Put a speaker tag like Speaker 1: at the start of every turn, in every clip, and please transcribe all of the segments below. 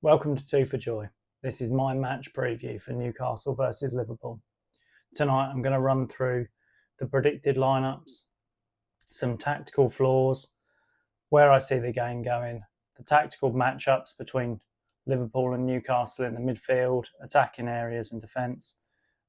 Speaker 1: Welcome to Two for Joy. This is my match preview for Newcastle versus Liverpool. Tonight I'm going to run through the predicted lineups, some tactical flaws, where I see the game going, the tactical matchups between Liverpool and Newcastle in the midfield, attacking areas and defence,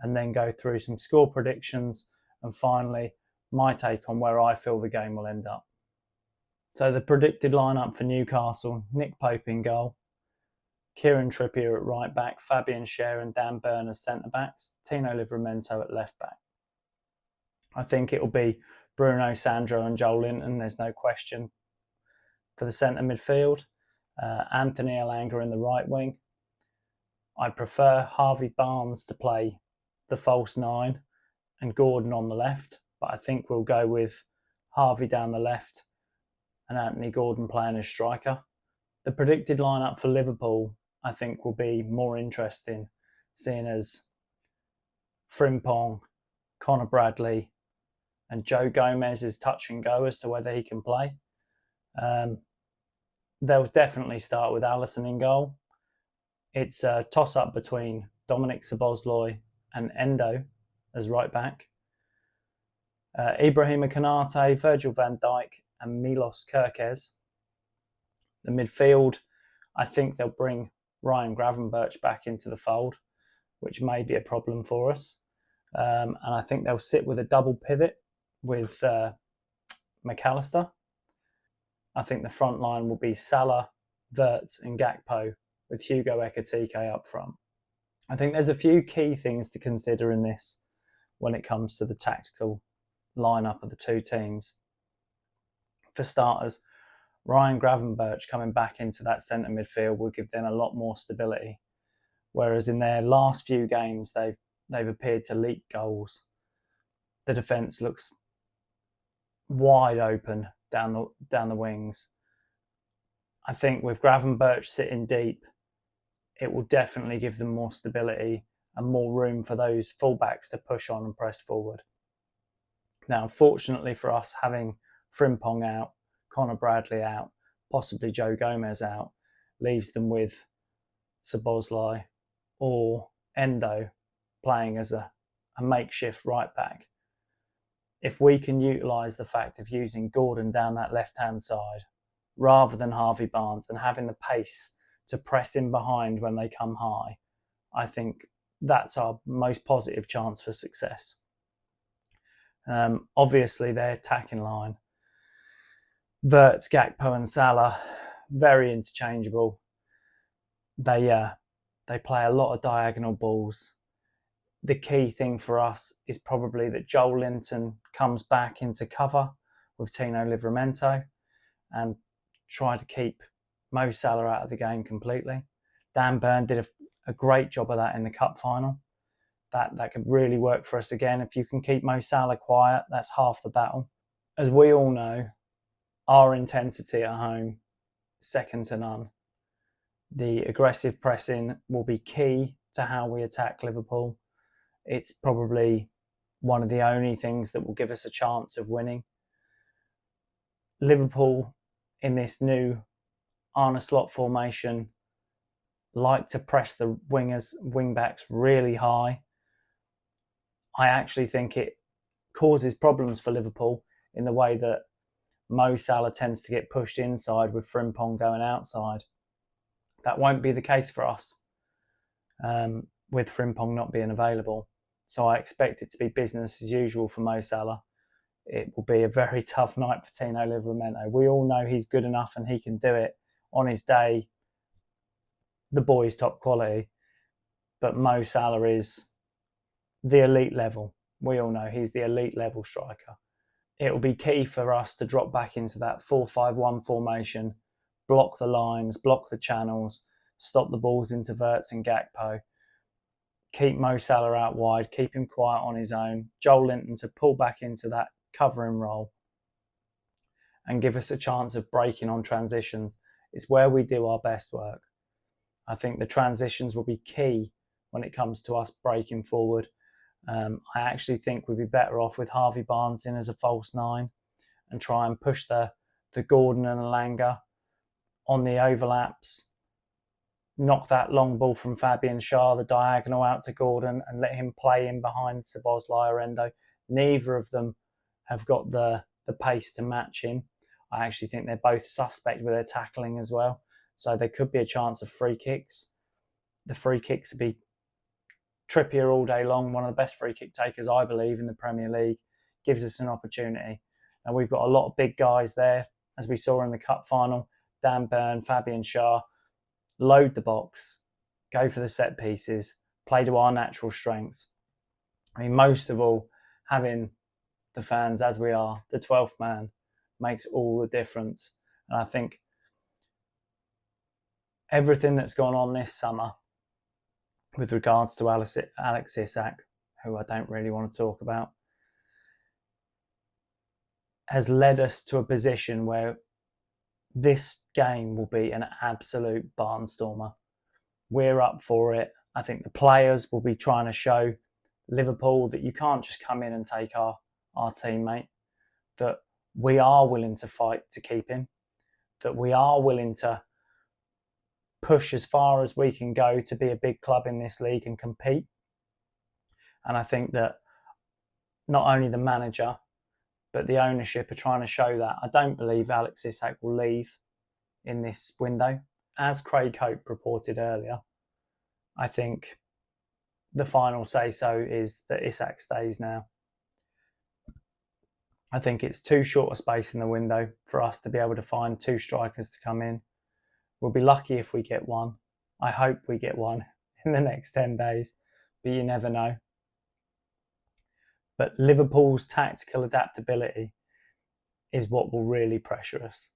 Speaker 1: and then go through some score predictions and finally my take on where I feel the game will end up. So the predicted lineup for Newcastle: Nick Pope in goal, Kieran Trippier at right back, Fabian Schär and Dan Burn as centre backs, Tino Livramento at left back. I think it will be Bruno, Sandro and Joel Linton, there's no question. For the centre midfield, Anthony Elanga in the right wing. I prefer Harvey Barnes to play the false nine and Gordon on the left, but I think we'll go with Harvey down the left and Anthony Gordon playing as striker. The predicted lineup for Liverpool, I think, will be more interesting, seeing as Frimpong, Connor Bradley and Joe Gomez is touch and go as to whether he can play. They'll definitely start with Alisson in goal. It's a toss-up between Dominic Szoboszlai and Endo as right back. Ibrahima Konate, Virgil van Dijk and Milos Kerkez. The midfield, I think they'll bring Ryan Gravenberch back into the fold, which may be a problem for us. And I think they'll sit with a double pivot with McAllister. I think the front line will be Salah, Wirtz and Gakpo with Hugo Ekitike up front. I think there's a few key things to consider in this when it comes to the tactical lineup of the two teams. For starters, Ryan Gravenberch coming back into that centre midfield will give them a lot more stability. Whereas in their last few games, they've appeared to leak goals. The defence looks wide open down the wings. I think with Gravenberch sitting deep, it will definitely give them more stability and more room for those fullbacks to push on and press forward. Now, unfortunately for us, having Frimpong out, Connor Bradley out, possibly Joe Gomez out, leaves them with Szoboszlai or Endo playing as a makeshift right back. If we can utilise the fact of using Gordon down that left-hand side rather than Harvey Barnes and having the pace to press in behind when they come high, I think that's our most positive chance for success. Obviously, their attacking line, Wirtz, Gakpo and Salah, very interchangeable. They play a lot of diagonal balls. The key thing for us is probably that Joel Linton comes back into cover with Tino Livramento and try to keep Mo Salah out of the game completely. Dan Burn did a great job of that in the cup final. That could really work for us again. If you can keep Mo Salah quiet, that's half the battle. As we all know, our intensity at home, second to none. The aggressive pressing will be key to how we attack Liverpool. It's probably one of the only things that will give us a chance of winning. Liverpool, in this new Arne Slot formation, like to press the wing-backs really high. I actually think it causes problems for Liverpool in the way that Mo Salah tends to get pushed inside with Frimpong going outside. That won't be the case for us with Frimpong not being available. So I expect it to be business as usual for Mo Salah. It will be a very tough night for Tino Livramento. We all know he's good enough and he can do it on his day. The boy's top quality. But Mo Salah is the elite level. We all know he's the elite level striker. It will be key for us to drop back into that 4-5-1 formation, block the lines, block the channels, stop the balls into Wirtz and Gakpo, keep Mo Salah out wide, keep him quiet on his own, Joel Linton to pull back into that covering role and give us a chance of breaking on transitions. It's where we do our best work. I think the transitions will be key when it comes to us breaking forward. I actually think we'd be better off with Harvey Barnes in as a false nine and try and push the Gordon and Elanga on the overlaps knock that long ball from Fabian Schär, the diagonal out to Gordon, and let him play in behind Szoboszlai or Endo. Neither of them have got the pace to match him. I actually think they're both suspect with their tackling as well. So there could be a chance of free kicks. The free kicks would be Trippier all day long, one of the best free kick takers, I believe, in the Premier League. Gives us an opportunity. And we've got a lot of big guys there, as we saw in the cup final. Dan Burn, Fabian Schär. Load the box, go for the set pieces, play to our natural strengths. I mean, most of all, having the fans as we are, the 12th man, makes all the difference. And I think everything that's gone on this summer with regards to Alex Isak, who I don't really want to talk about, has led us to a position where this game will be an absolute barnstormer. We're up for it. I think the players will be trying to show Liverpool that you can't just come in and take our teammate, that we are willing to fight to keep him, that we are willing to push as far as we can go to be a big club in this league and compete. And I think that not only the manager, but the ownership are trying to show that. I don't believe Alex Isak will leave in this window. As Craig Hope reported earlier, I think the final say-so is that Isak stays now. I think it's too short a space in the window for us to be able to find two strikers to come in. We'll be lucky if we get one. I hope we get one in the next 10 days, but you never know. But Liverpool's tactical adaptability is what will really pressure us.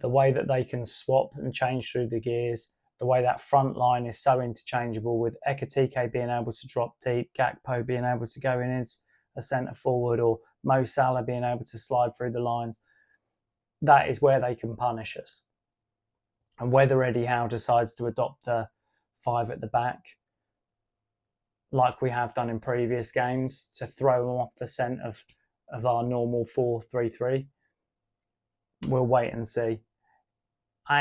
Speaker 1: The way that they can swap and change through the gears, the way that front line is so interchangeable, with Ekitike being able to drop deep, Gakpo being able to go in as a centre forward, or Mo Salah being able to slide through the lines. That is where they can punish us. And whether Eddie Howe decides to adopt a 5 at the back, like we have done in previous games, to throw them off the scent of our normal 4-3-3, we'll wait and see.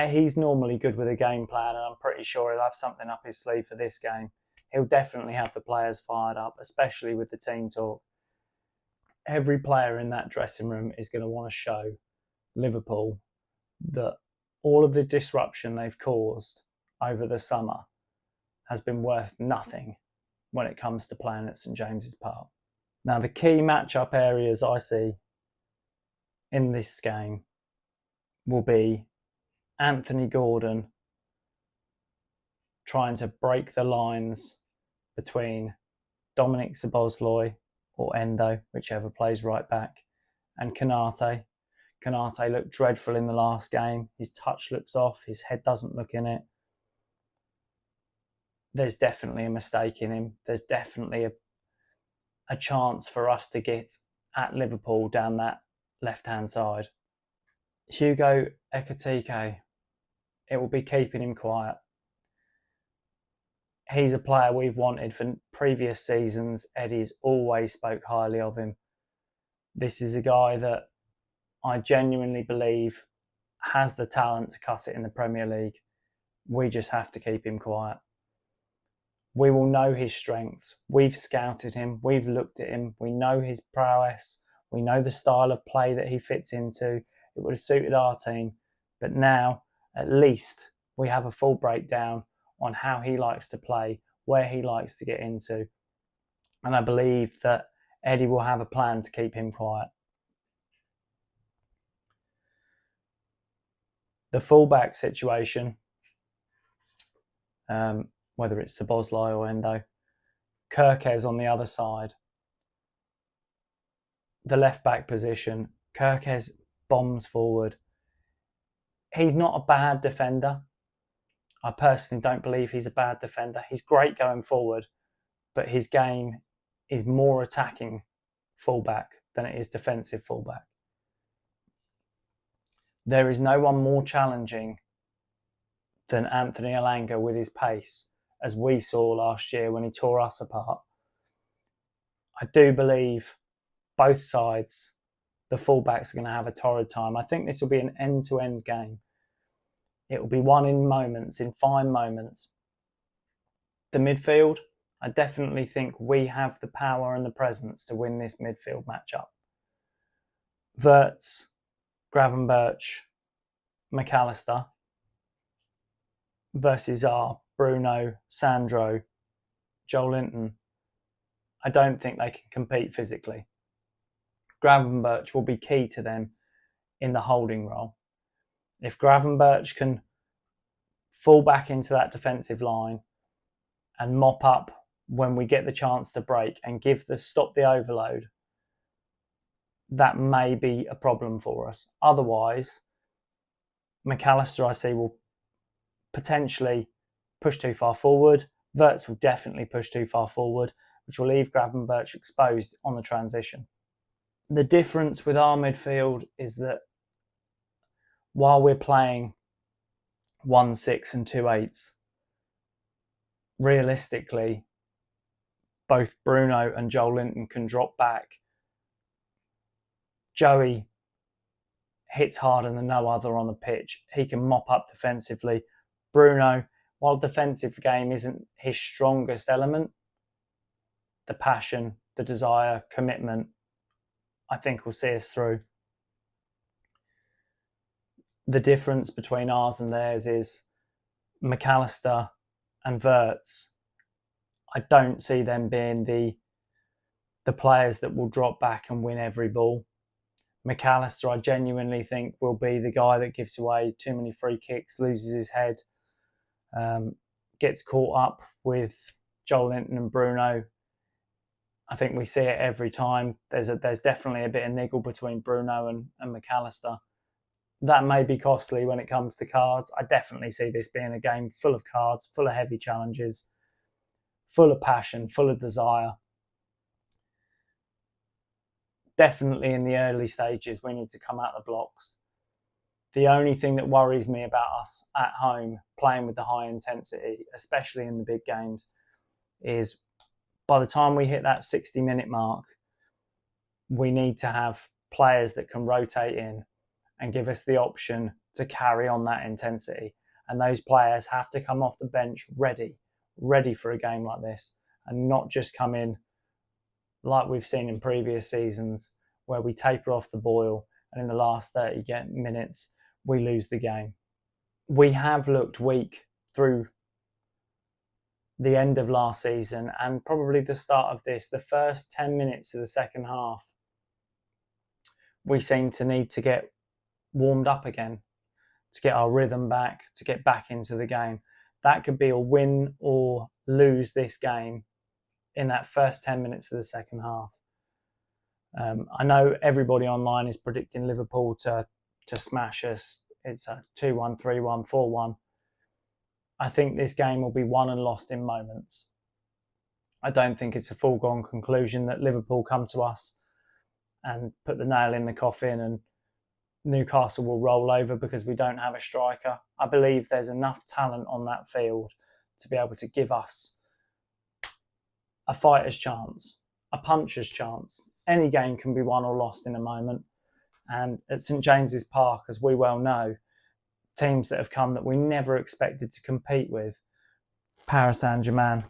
Speaker 1: He's normally good with a game plan, and I'm pretty sure he'll have something up his sleeve for this game. He'll definitely have the players fired up, especially with the team talk. Every player in that dressing room is going to want to show Liverpool that all of the disruption they've caused over the summer has been worth nothing when it comes to playing at St James's Park. Now, the key matchup areas I see in this game will be Anthony Gordon trying to break the lines between Dominic Szoboszlai or Endo, whichever plays right back, and Konate. Konate looked dreadful in the last game. His touch looks off. His head doesn't look in it. There's definitely a mistake in him. There's definitely a chance for us to get at Liverpool down that left-hand side. Hugo Ekitike, it will be keeping him quiet. He's a player we've wanted for previous seasons. Eddie's always spoke highly of him. This is a guy that I genuinely believe has the talent to cut it in the Premier League. We just have to keep him quiet. We will know his strengths. We've scouted him. We've looked at him. We know his prowess. We know the style of play that he fits into. It would have suited our team. But now, at least, we have a full breakdown on how he likes to play, where he likes to get into. And I believe that Eddie will have a plan to keep him quiet. The fullback situation, whether it's Szoboszlai or Endo, Kerkez on the other side. The left-back position, Kerkez bombs forward. He's not a bad defender. I personally don't believe he's a bad defender. He's great going forward, but his game is more attacking fullback than it is defensive fullback. There is no one more challenging than Anthony Elanga with his pace, as we saw last year when he tore us apart. I do believe both sides, the fullbacks, are going to have a torrid time. I think this will be an end-to-end game. It will be won in moments, in fine moments. The midfield, I definitely think we have the power and the presence to win this midfield matchup. Wirtz, Gravenberch, McAllister versus our Bruno, Sandro, Joelinton. I don't think they can compete physically. Gravenberch will be key to them in the holding role. If Gravenberch can fall back into that defensive line and mop up when we get the chance to break and stop the overload, that may be a problem for us. Otherwise, McAllister, I see, will potentially push too far forward. Wirtz will definitely push too far forward, which will leave Gravenberch exposed on the transition. The difference with our midfield is that while we're playing 1-6 and 2-8s, realistically, both Bruno and Joelinton can drop back. Joey hits harder than no other on the pitch. He can mop up defensively. Bruno, while defensive game isn't his strongest element, the passion, the desire, commitment, I think will see us through. The difference between ours and theirs is McAllister and Wirtz. I don't see them being the players that will drop back and win every ball. McAllister, I genuinely think, will be the guy that gives away too many free kicks, loses his head, gets caught up with Joelinton and Bruno. I think we see it every time. There's definitely a bit of niggle between Bruno and McAllister. That may be costly when it comes to cards. I definitely see this being a game full of cards, full of heavy challenges, full of passion, full of desire. Definitely in the early stages, we need to come out of the blocks. The only thing that worries me about us at home, playing with the high intensity, especially in the big games, is by the time we hit that 60-minute mark, we need to have players that can rotate in and give us the option to carry on that intensity. And those players have to come off the bench ready for a game like this, and not just come in like we've seen in previous seasons where we taper off the boil and in the last 30 minutes, we lose the game. We have looked weak through the end of last season and probably the start of this. The first 10 minutes of the second half, we seem to need to get warmed up again, to get our rhythm back, to get back into the game. That could be a win or lose this game in that first 10 minutes of the second half. I know everybody online is predicting Liverpool to smash us. It's a 2-1, 3-1, 4-1. I think this game will be won and lost in moments. I don't think it's a foregone conclusion that Liverpool come to us and put the nail in the coffin and Newcastle will roll over because we don't have a striker. I believe there's enough talent on that field to be able to give us a fighter's chance, a puncher's chance. Any game can be won or lost in a moment. And at St James's Park, as we well know, teams that have come that we never expected to compete with, Paris Saint-Germain,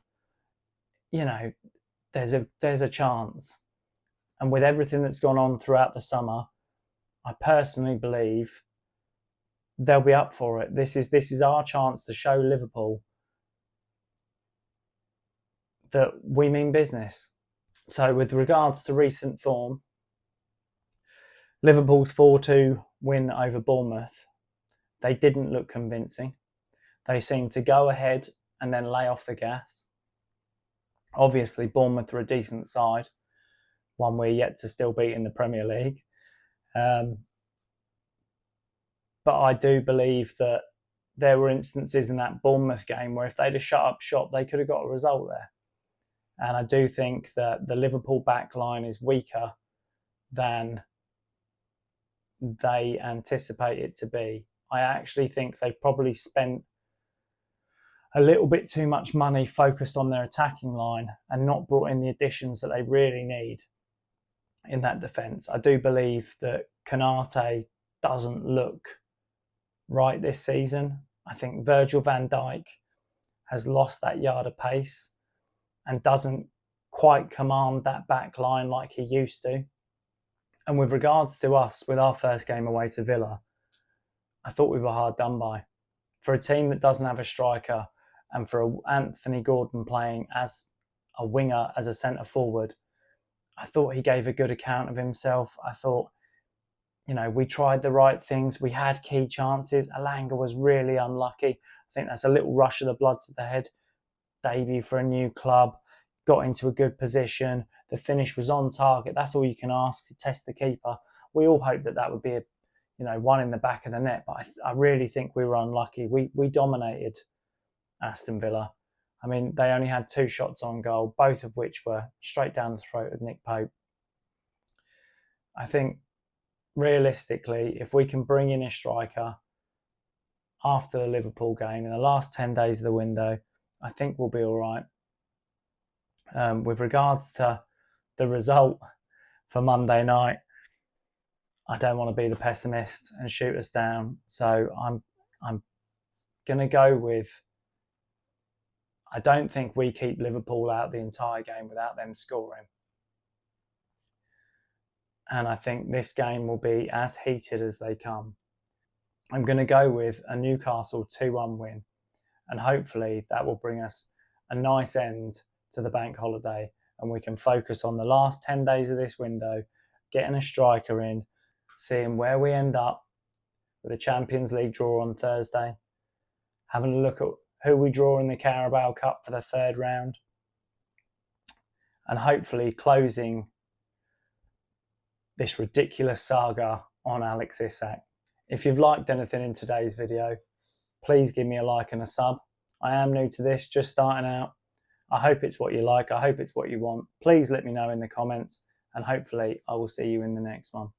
Speaker 1: there's a chance. And with everything that's gone on throughout the summer, I personally believe they'll be up for it. This is our chance to show Liverpool that we mean business. So with regards to recent form, Liverpool's 4-2 win over Bournemouth, they didn't look convincing. They seemed to go ahead and then lay off the gas. Obviously, Bournemouth are a decent side, one we're yet to still beat in the Premier League. But I do believe that there were instances in that Bournemouth game where if they'd have shut up shop, they could have got a result there. And I do think that the Liverpool back line is weaker than they anticipate it to be. I actually think they've probably spent a little bit too much money focused on their attacking line and not brought in the additions that they really need in that defence. I do believe that Konate doesn't look right this season. I think Virgil van Dijk has lost that yard of pace and doesn't quite command that back line like he used to. And with regards to us, with our first game away to Villa, I thought we were hard done by. For a team that doesn't have a striker, and for Anthony Gordon playing as a winger, as a centre forward, I thought he gave a good account of himself. I thought, we tried the right things. We had key chances. Alanga was really unlucky. I think that's a little rush of the blood to the head. Debut for a new club, got into a good position. The finish was on target. That's all you can ask to test the keeper. We all hoped that would be one in the back of the net, but I really think we were unlucky. We dominated Aston Villa. I mean, they only had 2 shots on goal, both of which were straight down the throat of Nick Pope. I think realistically, if we can bring in a striker after the Liverpool game in the last 10 days of the window, I think we'll be all right. With regards to the result for Monday night, I don't want to be the pessimist and shoot us down. So I'm going to go with, I don't think we keep Liverpool out the entire game without them scoring. And I think this game will be as heated as they come. I'm going to go with a Newcastle 2-1 win. And hopefully that will bring us a nice end to the bank holiday. And we can focus on the last 10 days of this window, getting a striker in, seeing where we end up with the Champions League draw on Thursday, having a look at who we draw in the Carabao Cup for the 3rd round, and hopefully closing this ridiculous saga on Alex Isak. If you've liked anything in today's video, please give me a like and a sub. I am new to this, just starting out. I hope it's what you like. I hope it's what you want. Please let me know in the comments, and hopefully I will see you in the next one.